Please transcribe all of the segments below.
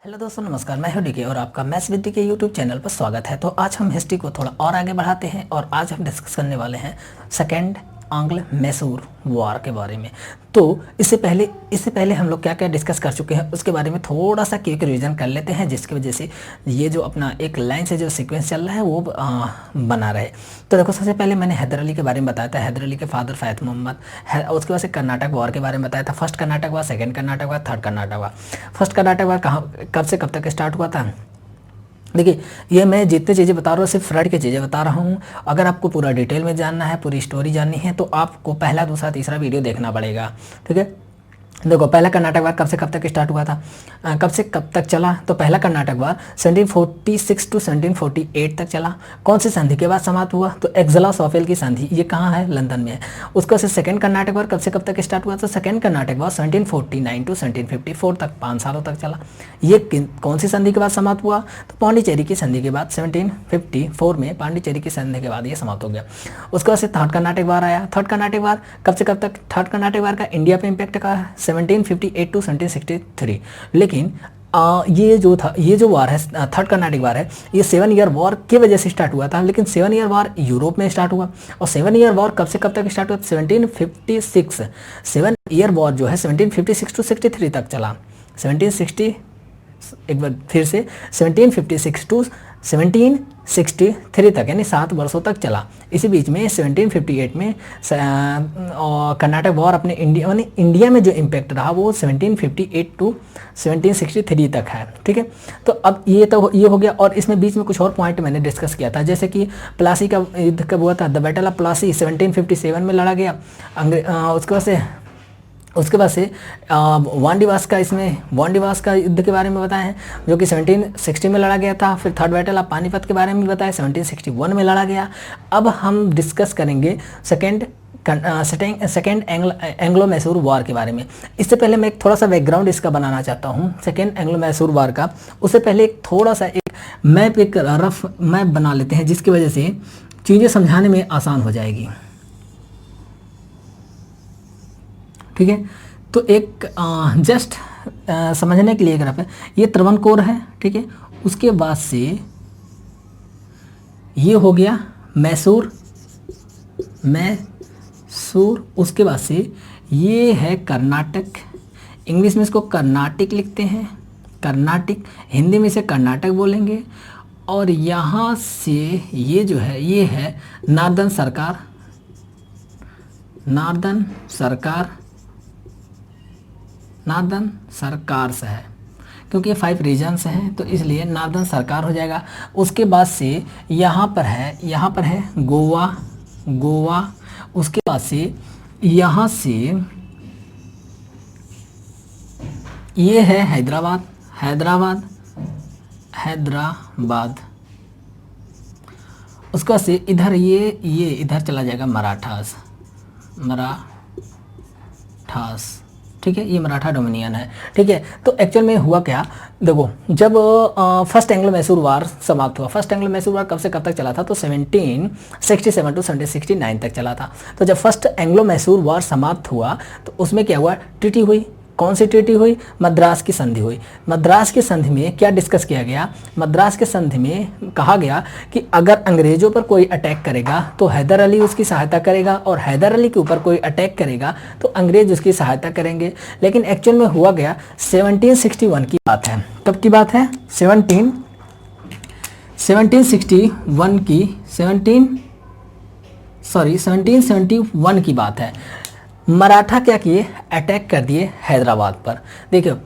Hello दोस्तों, नमस्कार। मैं हूं डीके और आपका मैथ्स विद के यूट्यूब चैनल पर स्वागत है। तो आज हम हिस्ट्री को थोड़ा और आगे बढ़ाते हैं और आज हम डिस्कस करने वाले हैं सेकेंड एंग्लो मैसूर वॉर के बारे में। तो इससे पहले हम लोग क्या क्या डिस्कस कर चुके हैं उसके बारे में थोड़ा सा क्विक रिवीजन कर लेते हैं, जिसकी वजह से ये जो अपना एक लाइन से जो सीक्वेंस चल रहा है वो बना रहे। तो देखो, सबसे पहले मैंने हैदर अली के बारे में बताया था, हैदर अली के फादर फैयद मोहम्मद। उसके बाद से कर्नाटक वॉर के बारे में बताया था। First Karnataka war, second Karnataka war, third Karnataka war. First Karnataka war कब से कब तक स्टार्ट हुआ था? देखिए, ये मैं जितनी चीज़ें बता रहा हूँ सिर्फ फ्लड की चीज़ें बता रहा हूँ। अगर आपको पूरा डिटेल में जानना है, पूरी स्टोरी जाननी है, तो आपको पहला, दूसरा, तीसरा वीडियो देखना पड़ेगा। ठीक है, देखो, पहला कर्नाटक वार कब से कब तक स्टार्ट हुआ था, कब से कब तक चला? तो पहला कर्नाटक वार 1746 टू 1748 तक चला। कौन सी संधि के बाद समाप्त हुआ? तो एक्सला-सॉफेल की संधि। ये कहाँ है? लंदन में है। उसके बाद से सेकेंड कर्नाटक वार कब से कब तक स्टार्ट हुआ? तो सेकेंड कर्नाटक वार 1749 टू 1754 तक, 5 सालों तक चला। ये कौन सी संधि के बाद समाप्त हुआ? तो पांडिचेरी की संधि के बाद 1754 में पांडिचेरी की संधि के बाद ये समाप्त हो गया। उसके बाद से थर्ड कर्नाटक वार आया। थर्ड कर्नाटक वार कब से कब तक? थर्ड कर्नाटक वार का इंडिया पे इम्पैक्ट का 1758 टू 1763। लेकिन ये जो वार है, थर्ड कर्नाटिक वार है, ये 7 ईयर वॉर की वजह से स्टार्ट हुआ था। लेकिन 7 ईयर वॉर यूरोप में स्टार्ट हुआ। और 7 ईयर वॉर कब से कब तक स्टार्ट हुआ? 1756। 7 ईयर वॉर जो है 1756 टू 63 तक चला। 1760, एक बार फिर से, 1756 टू 1763 तक, यानी 7 वर्षों तक चला। इसी बीच में 1758 में कर्नाटक वॉर अपने इंडिया में जो इम्पैक्ट रहा वो 1758 टू 1763 तक है। ठीक है, तो अब ये हो गया। और इसमें बीच में कुछ और पॉइंट मैंने डिस्कस किया था, जैसे कि प्लासी का युद्ध कब हुआ था? द बैटल ऑफ प्लासी 1757 में लड़ा गया। उसके बाद से वांडीवास का युद्ध के बारे में बताया है, जो कि 1760 में लड़ा गया था। फिर थर्ड बैटल ऑफ पानीपत के बारे में बताया, 1761 में लड़ा गया। अब हम डिस्कस करेंगे सेकेंड एंग्लो मैसूर वॉर के बारे में। इससे पहले मैं एक थोड़ा सा बैकग्राउंड इसका बनाना चाहता हूँ सेकेंड एंग्लो मैसूर वॉर का। उससे पहले एक थोड़ा सा एक मैप, एक रफ मैप बना लेते हैं, जिसकी वजह से चीज़ें समझाने में आसान हो जाएगी। ठीक है, तो एक जस्ट समझने के लिए ग्राफ है। ये त्रावणकोर है। ठीक है, उसके बाद से ये हो गया मैसूर। उसके बाद से ये है कर्नाटक। इंग्लिश में इसको कर्नाटिक लिखते हैं, कर्नाटिक। हिंदी में इसे कर्नाटक बोलेंगे। और यहाँ से ये जो है, ये है नॉर्दर्न सरकार से है, क्योंकि ये 5 रीजन्स हैं, तो इसलिए नॉर्दर्न सरकार हो जाएगा। उसके बाद से यहाँ पर है गोवा। उसके बाद से यहाँ से ये है हैदराबाद। उसके बाद से इधर ये इधर चला जाएगा मराठास। ठीक है, ये मराठा डोमिनियन है। ठीक है, तो एक्चुअल में हुआ क्या? देखो, जब फर्स्ट एंग्लो मैसूर वार समाप्त हुआ, फर्स्ट एंग्लो मैसूर वार कब से कब तक चला था? तो 1767 टू 1769 तक चला था। तो जब फर्स्ट एंग्लो मैसूर वार समाप्त हुआ तो उसमें क्या हुआ? ट्रीटी हुई। कौन सी ट्रीटी हुई? मद्रास की संधि हुई। मद्रास की संधि में क्या डिस्कस किया गया? मद्रास की संधि में कहा गया कि अगर अंग्रेजों पर कोई अटैक करेगा तो हैदर अली उसकी सहायता करेगा, और हैदर अली के ऊपर कोई अटैक करेगा तो अंग्रेज उसकी सहायता करेंगे। लेकिन एक्चुअल में हुआ गया 1761 की बात है। कब की बात है? 1771 की बात है। मराठा क्या किए? अटैक कर दिए हैदराबाद पर। देखियो,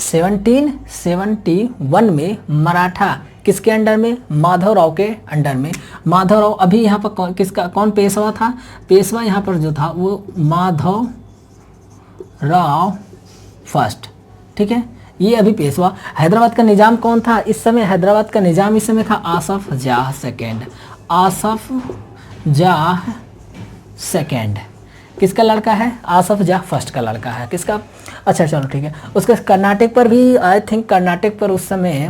1771 में मराठा किसके अंडर में? माधवराव के अंडर में। माधवराव, अभी यहाँ पर कौन पेशवा था? पेशवा यहाँ पर जो था वो माधवराव फर्स्ट। ठीक है, ये अभी पेशवा। हैदराबाद का निजाम कौन था इस समय? हैदराबाद का निजाम इस समय था आसफ जाह सेकेंड। किसका लड़का है? आसफ जाह फर्स्ट का लड़का है। किसका? अच्छा, चलो ठीक है। उसके कर्नाटक पर भी, आई थिंक कर्नाटक पर उस समय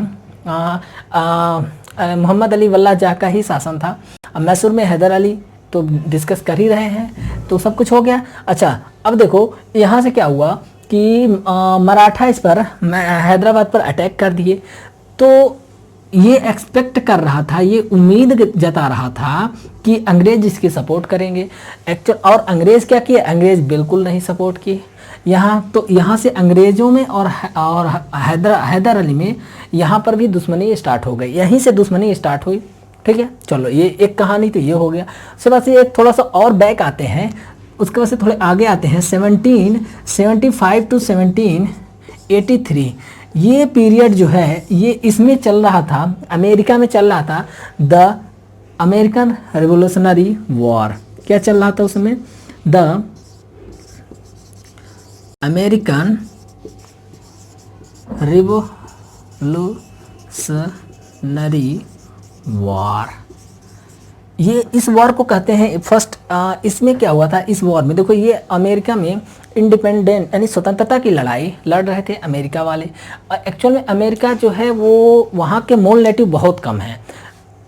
मोहम्मद अली वल्ला जाह का ही शासन था। मैसूर में हैदर अली, तो डिस्कस कर ही रहे हैं, तो सब कुछ हो गया। अच्छा, अब देखो यहाँ से क्या हुआ कि मराठा इस पर हैदराबाद पर अटैक कर दिए। तो ये एक्सपेक्ट कर रहा था, ये उम्मीद जता रहा था कि अंग्रेज इसकी सपोर्ट करेंगे। एक्चुअल और अंग्रेज क्या किए, अंग्रेज बिल्कुल नहीं सपोर्ट किए। यहाँ से अंग्रेजों में और हैदर अली में यहाँ पर भी दुश्मनी स्टार्ट हो गई, यहीं से दुश्मनी स्टार्ट हुई। ठीक है, चलो ये एक कहानी तो ये हो गया। उसके बाद से थोड़ा सा और बैक आते हैं, उसके बाद से थोड़े आगे आते हैं 1775 टू 1783। ये पीरियड जो है ये इसमें चल रहा था, अमेरिका में चल रहा था द अमेरिकन रिवोल्यूशनरी वॉर। क्या चल रहा था उसमें, द अमेरिकन रिवोल्यूशनरी वॉर। ये इस वॉर को कहते हैं फर्स्ट। इसमें क्या हुआ था इस वॉर में, देखो ये अमेरिका में इंडिपेंडेंट यानी स्वतंत्रता की लड़ाई लड़ रहे थे अमेरिका वाले। एक्चुअल में अमेरिका जो है वो वहाँ के मूल नेटिव बहुत कम हैं।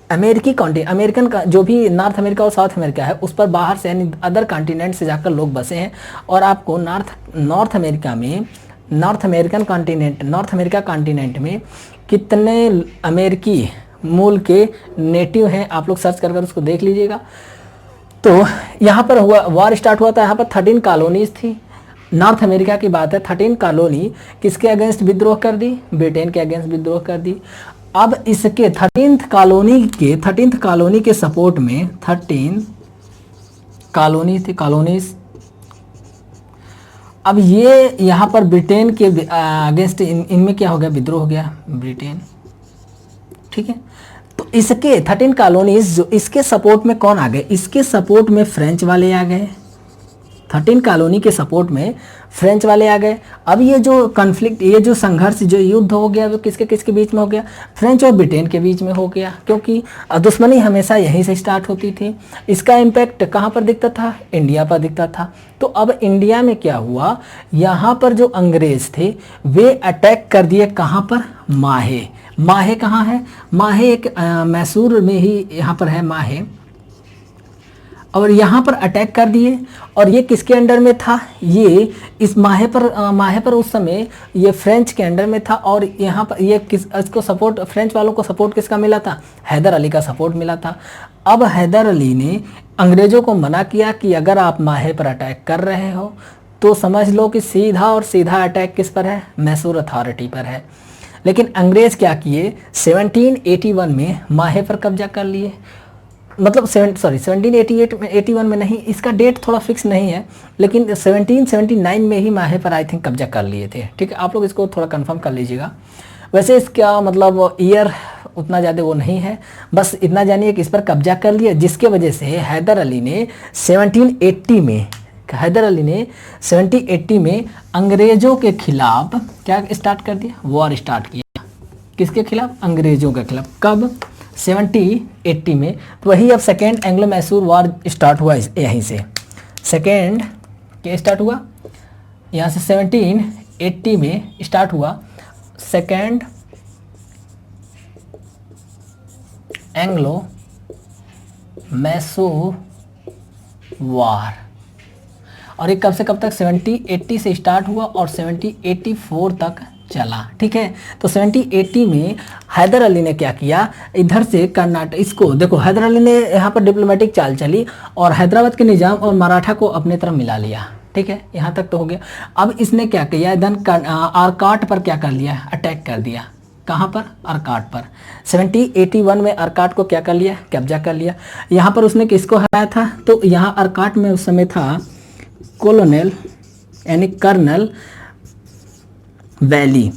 अमेरिकन का जो भी नॉर्थ अमेरिका और साउथ अमेरिका है उस पर बाहर से यानी अदर कॉन्टिनेंट से जाकर लोग बसे हैं। और आपको नॉर्थ अमेरिका कॉन्टिनेंट में कितने अमेरिकी मूल के नेटिव हैं आप लोग सर्च कर उसको देख लीजिएगा। तो यहाँ पर हुआ वॉर स्टार्ट हुआ था, यहाँ पर 13 कॉलोनीज थी। नॉर्थ अमेरिका की बात है, 13 कॉलोनी किसके अगेंस्ट विद्रोह कर दी, ब्रिटेन के अगेंस्ट विद्रोह कर दी। अब इसके 13th कॉलोनी के सपोर्ट में 13 कॉलोनी थी, कॉलोनीज। अब ये यहाँ पर ब्रिटेन के अगेंस्ट इनमें क्या हो गया, विद्रोह हो गया ब्रिटेन। ठीक है, तो इसके 13 कॉलोनीज जो इसके सपोर्ट में कौन आ गए, इसके सपोर्ट में फ्रेंच वाले आ गए। 13 कॉलोनी के सपोर्ट में फ्रेंच वाले आ गए। अब ये जो कॉन्फ्लिक्ट, ये जो संघर्ष, जो युद्ध हो गया वो किसके किसके बीच में हो गया, फ्रेंच और ब्रिटेन के बीच में हो गया। क्योंकि दुश्मनी हमेशा यहीं से स्टार्ट होती थी। इसका इम्पैक्ट कहाँ पर दिखता था, इंडिया पर दिखता था। तो अब इंडिया में क्या हुआ, यहाँ पर जो अंग्रेज थे वे अटैक कर दिए, कहाँ पर, माहे। माहे कहाँ है, माहे एक मैसूर में ही यहाँ पर है माहे। और यहाँ पर अटैक कर दिए। और ये किसके अंडर में था, ये इस माहे पर उस समय ये फ्रेंच के अंडर में था। और यहाँ पर ये इसको सपोर्ट, फ्रेंच वालों को सपोर्ट किसका मिला था, हैदर अली का सपोर्ट मिला था। अब हैदर अली ने अंग्रेज़ों को मना किया कि अगर आप माहे पर अटैक कर रहे हो तो समझ लो कि सीधा और सीधा अटैक किस पर है, मैसूर अथॉरिटी पर है। लेकिन अंग्रेज़ क्या किए, 1781 में माहे पर कब्जा कर लिए। मतलब 1781 में नहीं, इसका डेट थोड़ा फिक्स नहीं है, लेकिन 1779 में ही माहे पर आई थिंक कब्जा कर लिए थे। ठीक है, आप लोग इसको थोड़ा कंफर्म कर लीजिएगा। वैसे इसका मतलब ईयर उतना ज़्यादा वो नहीं है, बस इतना जानिए कि इस पर कब्जा कर लिया, जिसके वजह से हैदर अली ने 1780 में अंग्रेज़ों के खिलाफ क्या स्टार्ट कर दिया, वॉर स्टार्ट किया। किसके खिलाफ, अंग्रेज़ों के खिलाफ। कब, 1780 में। तो वही अब second Anglo Mysore war start हुआ यहीं से। सेकेंड क्या स्टार्ट हुआ, यहाँ से 1780 में स्टार्ट हुआ सेकेंड एंग्लो मैसूर वॉर। और ये कब से कब तक, 1780 से स्टार्ट हुआ और 1784 तक चला। ठीक है, तो 1780 में हैदर अली ने क्या किया, इधर से कर्नाटक, इसको देखो हैदर अली ने यहाँ पर डिप्लोमेटिक चाल चली और हैदराबाद के निज़ाम और मराठा को अपने तरफ मिला लिया। ठीक है, यहाँ तक तो हो गया। अब इसने क्या किया, देन आरकाट पर क्या कर लिया, अटैक कर दिया। कहाँ पर, आरकाट पर। 1781 में आरकाट को क्या कर लिया, कब्जा कर लिया। यहाँ पर उसने किसको हराया था, तो यहाँ आरकाट में उस समय था कॉलोनल यानी कर्नल वैली।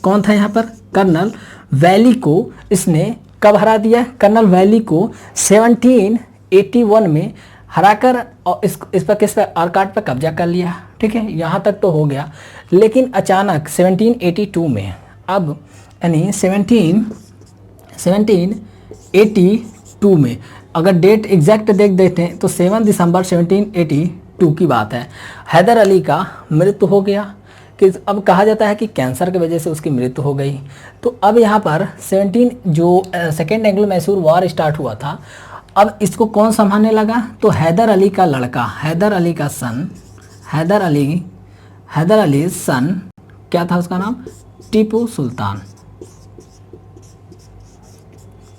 कौन था यहाँ पर, कर्नल वैली को इसने कब हरा दिया, कर्नल वैली को 1781 में हराकर और इस पर किस पर, आरकाट पर कब्जा कर लिया। ठीक है, यहाँ तक तो हो गया। लेकिन अचानक 1782 में, अब यानी 1782 में अगर डेट एग्जैक्ट देख देते हैं तो 7 दिसंबर 1782 की बात है, हैदर अली का मृत्यु हो गया। कि अब कहा जाता है कि कैंसर की वजह से उसकी मृत्यु हो गई। तो अब यहाँ पर second Anglo Mysore war start हुआ था। अब इसको कौन संभालने लगा, तो हैदर अली का लड़का, हैदर अली का सन, हैदर अली सन, क्या था उसका नाम, टीपू सुल्तान।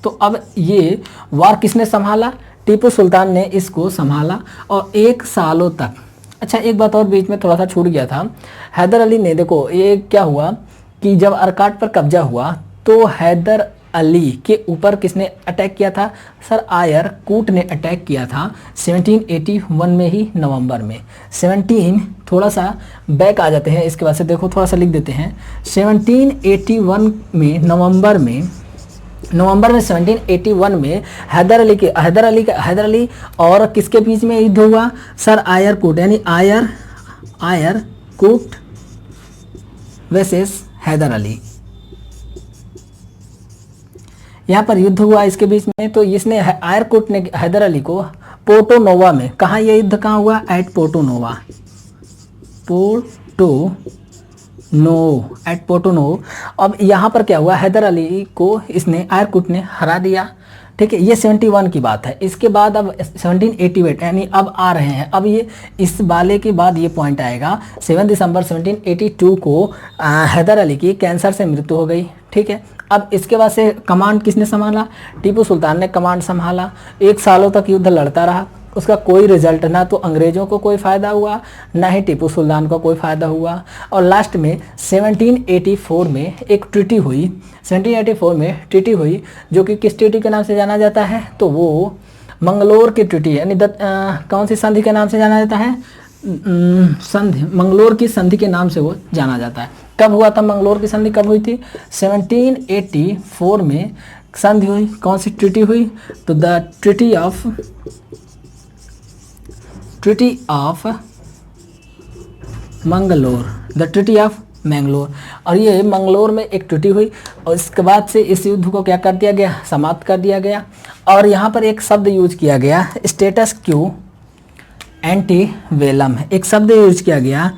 तो अब ये वार किसने संभाला, टीपू सुल्तान ने इसको संभाला और 1 सालों तक। अच्छा एक बात और बीच में थोड़ा सा छूट गया था, हैदर अली ने, देखो ये क्या हुआ कि जब अरकाट पर कब्जा हुआ तो हैदर अली के ऊपर किसने अटैक किया था, सर आयर कूट ने अटैक किया था 1781 में ही, नवंबर में। 17, थोड़ा सा बैक आ जाते हैं इसके बाद से, देखो थोड़ा सा लिख देते हैं। 1781 में नवंबर में 1781 में हैदर अली और किसके बीच में युद्ध हुआ, सर आयर कूट, यानी आयर कूट वर्सेस हैदर अली, यहाँ पर युद्ध हुआ इसके बीच में। तो इसने आयर कूट ने हैदर अली को पोर्टो नोवा में, कहाँ यह युद्ध कहाँ हुआ, एट पोर्टो नोवा, पोर्टो नो। अब यहाँ पर क्या हुआ, हैदर अली को इसने आयर कूट ने हरा दिया, ठीक है। ये 71 की बात है। इसके बाद अब 1788 यानी अब आ रहे हैं, अब ये इस वाले के बाद ये पॉइंट आएगा। 7 दिसंबर 1782 को हैदर अली की कैंसर से मृत्यु हो गई, ठीक है। अब इसके बाद से कमांड किसने संभाला, टीपू सुल्तान ने कमांड संभाला। 1 सालों तक युद्ध लड़ता रहा, उसका कोई रिजल्ट, ना तो अंग्रेज़ों को कोई फ़ायदा हुआ ना ही टीपू सुल्तान को कोई फ़ायदा हुआ। और लास्ट में 1784 में एक ट्रीटी हुई, 1784 में ट्रीटी हुई जो कि किस ट्रीटी के नाम से जाना जाता है, तो वो मंगलोर की ट्रीटी, यानी कौन सी संधि के नाम से जाना जाता है, संधि, मंगलोर की संधि के नाम से वो जाना जाता है। कब हुआ था मंगलोर की संधि, कब हुई थी, 1784 में संधि हुई, कौन सी ट्रीटी हुई, तो the treaty of Mangalore, the treaty of Mangalore. और ये मंगलोर में एक ट्रीटी हुई और इसके बाद से इस युद्ध को क्या कर दिया गया, समाप्त कर दिया गया। और यहाँ पर एक शब्द यूज किया गया, स्टेटस क्यू एंटी वेलम, एक शब्द यूज किया गया,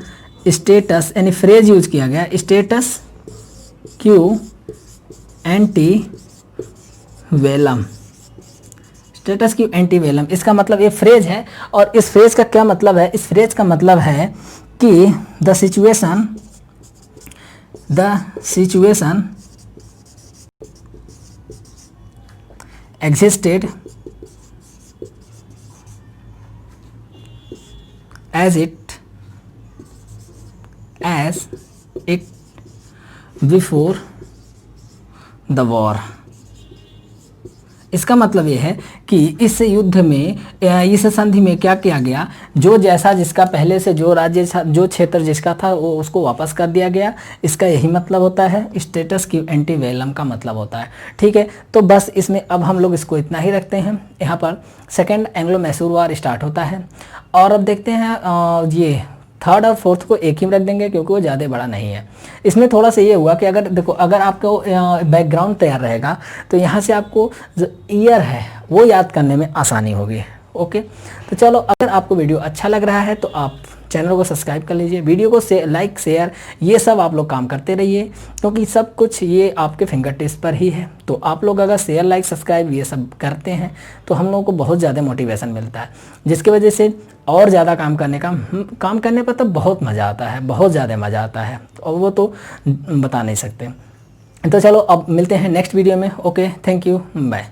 स्टेटस यानी फ्रेज यूज किया गया, status quo ante bellum, status quo ante bellum. इसका मतलब ये फ्रेज है, और इस फ्रेज का क्या मतलब है, इस फ्रेज का मतलब है कि the situation existed as it before the war। इसका मतलब ये है कि इस युद्ध में, इस संधि में क्या किया गया, जो जैसा जिसका पहले से जो राज्य, जो क्षेत्र जिसका था वो उसको वापस कर दिया गया। इसका यही मतलब होता है, स्टेटस की एंटी वेलम का मतलब होता है, ठीक है। तो बस इसमें अब हम लोग इसको इतना ही रखते हैं। यहाँ पर सेकेंड एंग्लो मैसूर वार स्टार्ट होता है, और अब देखते हैं ये थर्ड और फोर्थ को एक ही में रख देंगे क्योंकि वो ज़्यादा बड़ा नहीं है। इसमें थोड़ा सा ये हुआ कि अगर देखो, अगर आपको बैकग्राउंड तैयार रहेगा तो यहाँ से आपको जो ईयर है वो याद करने में आसानी होगी। ओके, तो चलो, अगर आपको वीडियो अच्छा लग रहा है तो आप चैनल को सब्सक्राइब कर लीजिए, वीडियो को लाइक शेयर ये सब आप लोग काम करते रहिए, क्योंकि सब कुछ ये आपके फिंगर टिप्स पर ही है। तो आप लोग अगर शेयर लाइक सब्सक्राइब ये सब करते हैं तो हम लोगों को बहुत ज़्यादा मोटिवेशन मिलता है, जिसकी वजह से और ज़्यादा काम करने पर तो बहुत मज़ा आता है, बहुत ज़्यादा मज़ा आता है, और वो तो बता नहीं सकते। तो चलो अब मिलते हैं नेक्स्ट वीडियो में। Okay, thank you, bye.